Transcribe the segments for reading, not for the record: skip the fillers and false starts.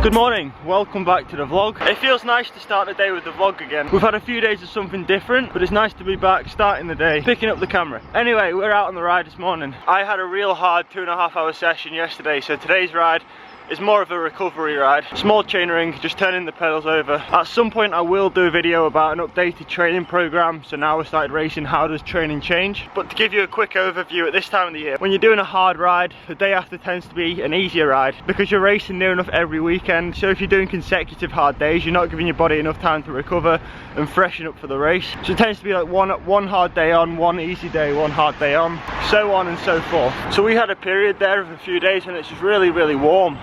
Good morning, welcome back to the vlog. It feels nice to start the day with the vlog again. We've had a few days of something different, but it's nice to be back starting the day, picking up the camera. Anyway, we're out on the ride this morning. I had a real hard 2.5 hour session yesterday, so today's ride is more of a recovery ride. Small chain ring, just turning the pedals over. At some point I will do a video about an updated training program, so now we started racing, how does training change? But to give you a quick overview, at this time of the year, when you're doing a hard ride, the day after tends to be an easier ride because you're racing near enough every weekend. So if you're doing consecutive hard days, you're not giving your body enough time to recover and freshen up for the race. So it tends to be like one hard day on, one easy day, one hard day on, so on and so forth. So we had a period there of a few days when it's just really warm.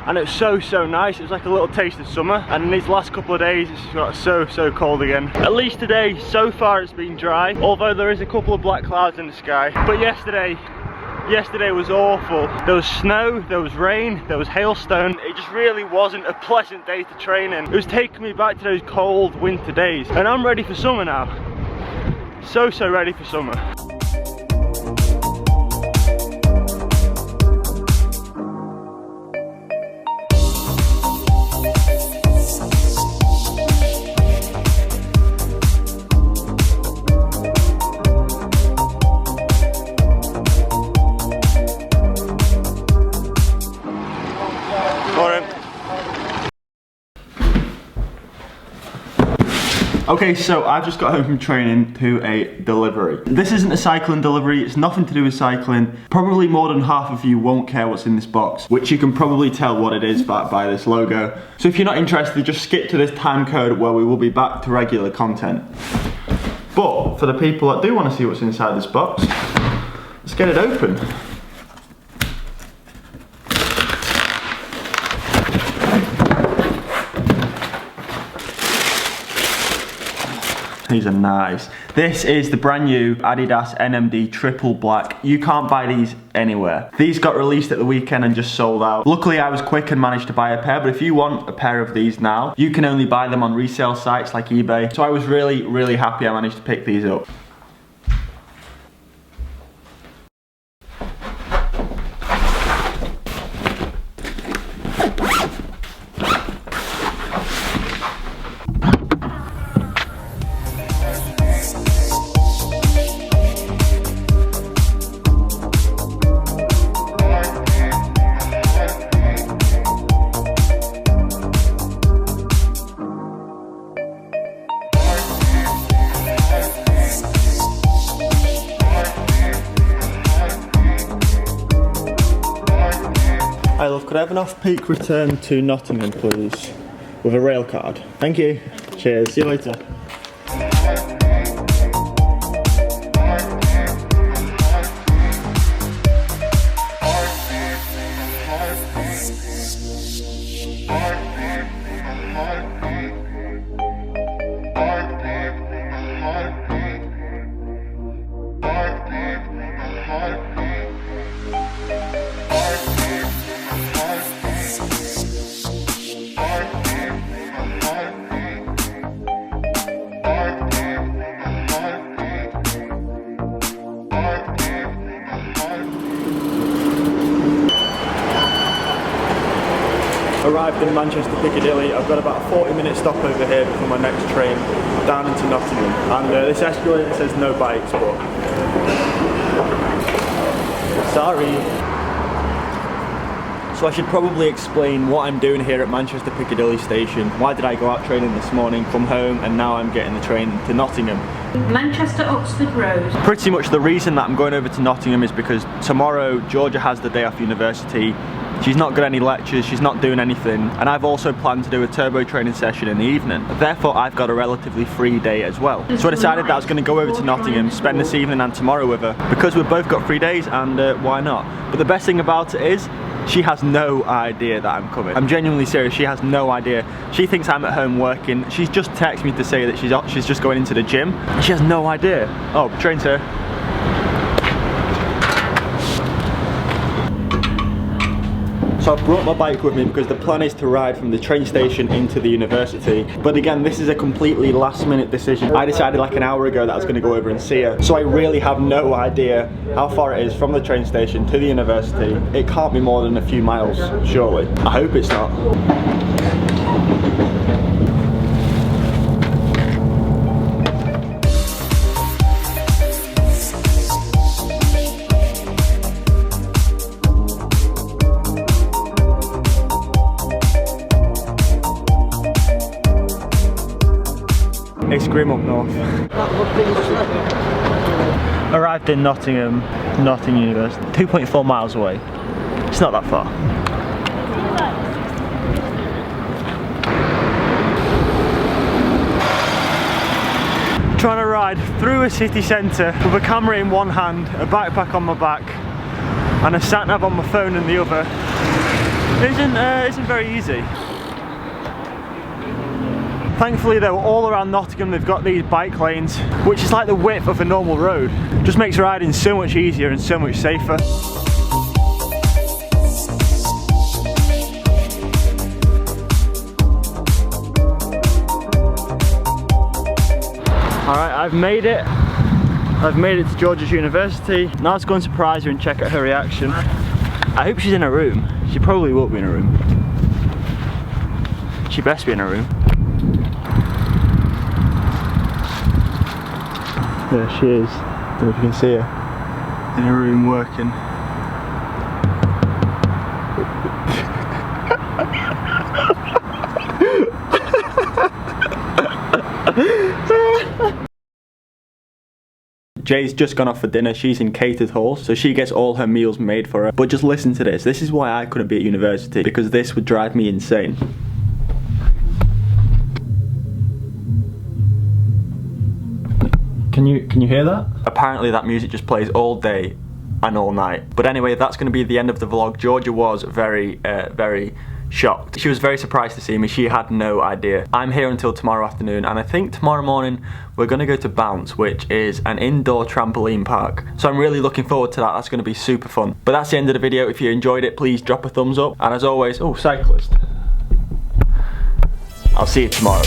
And it's so nice. It was like a little taste of summer, and in these last couple of days it's got so cold again. At least today, so far it's been dry, although there is a couple of black clouds in the sky. But yesterday was awful. There was snow, there was rain, there was hailstone. It just really wasn't a pleasant day to train in. It was taking me back to those cold winter days, and I'm ready for summer now. So ready for summer. Okay, so I've just got home from training to a delivery. This isn't a cycling delivery, it's nothing to do with cycling. Probably more than half of you won't care what's in this box, which you can probably tell what it is by this logo. So if you're not interested, just skip to this time code where we will be back to regular content. But for the people that do want to see what's inside this box, let's get it open. These are nice. This is the brand new Adidas NMD Triple Black. You can't buy these anywhere. These got released at the weekend and just sold out. Luckily I was quick and managed to buy a pair, but if you want a pair of these now, you can only buy them on resale sites like eBay. So I was really happy I managed to pick these up. Hi love, could I have an off-peak return to Nottingham please? With a rail card. Thank you. Cheers, see you later. Arrived in Manchester Piccadilly. I've got about a 40-minute stop over here before my next train down into Nottingham. And this escalator says no bikes, but sorry. So I should probably explain what I'm doing here at Manchester Piccadilly station. Why did I go out training this morning, come home, and now I'm getting the train to Nottingham? Manchester Oxford Road. Pretty much the reason that I'm going over to Nottingham is because tomorrow Jorja has the day off university. She's not got any lectures, she's not doing anything, and I've also planned to do a turbo training session in the evening. Therefore, I've got a relatively free day as well. So I decided that I was going to go over to Nottingham, spend this evening and tomorrow with her, because we've both got free days, and why not? But the best thing about it is, she has no idea that I'm coming. I'm genuinely serious, she has no idea. She thinks I'm at home working. She's just texted me to say that she's just going into the gym. She has no idea. Oh, train's here. So I've brought my bike with me because the plan is to ride from the train station into the university. But again, this is a completely last minute decision. I decided like an hour ago that I was going to go over and see her. So I really have no idea how far it is from the train station to the university. It can't be more than a few miles, surely. I hope it's not. It's grim up north. Arrived in Nottingham University, 2.4 miles away. It's not that far. Trying to ride through a city centre with a camera in one hand, a backpack on my back, and a sat nav on my phone in the other isn't very easy. Thankfully though, all around Nottingham they've got these bike lanes, which is like the width of a normal road. Just makes riding so much easier and so much safer. Alright, I've made it. I've made it to Jorja's university. Now let's go and surprise her and check out her reaction. I hope she's in her room. She probably will be in her room. She best be in her room. There she is. I don't know if you can see her in her room working. Jay's just gone off for dinner. She's in catered halls, so she gets all her meals made for her. But just listen to this. This is why I couldn't be at university, because this would drive me insane. Can you hear that? Apparently that music just plays all day and all night. But anyway, that's going to be the end of the vlog. Jorja was very shocked. She was very surprised to see me. She had no idea. I'm here until tomorrow afternoon, and I think tomorrow morning we're going to go to Bounce, which is an indoor trampoline park. So I'm really looking forward to that. That's going to be super fun. But that's the end of the video. If you enjoyed it, please drop a thumbs up. And as always, oh, cyclist. I'll see you tomorrow.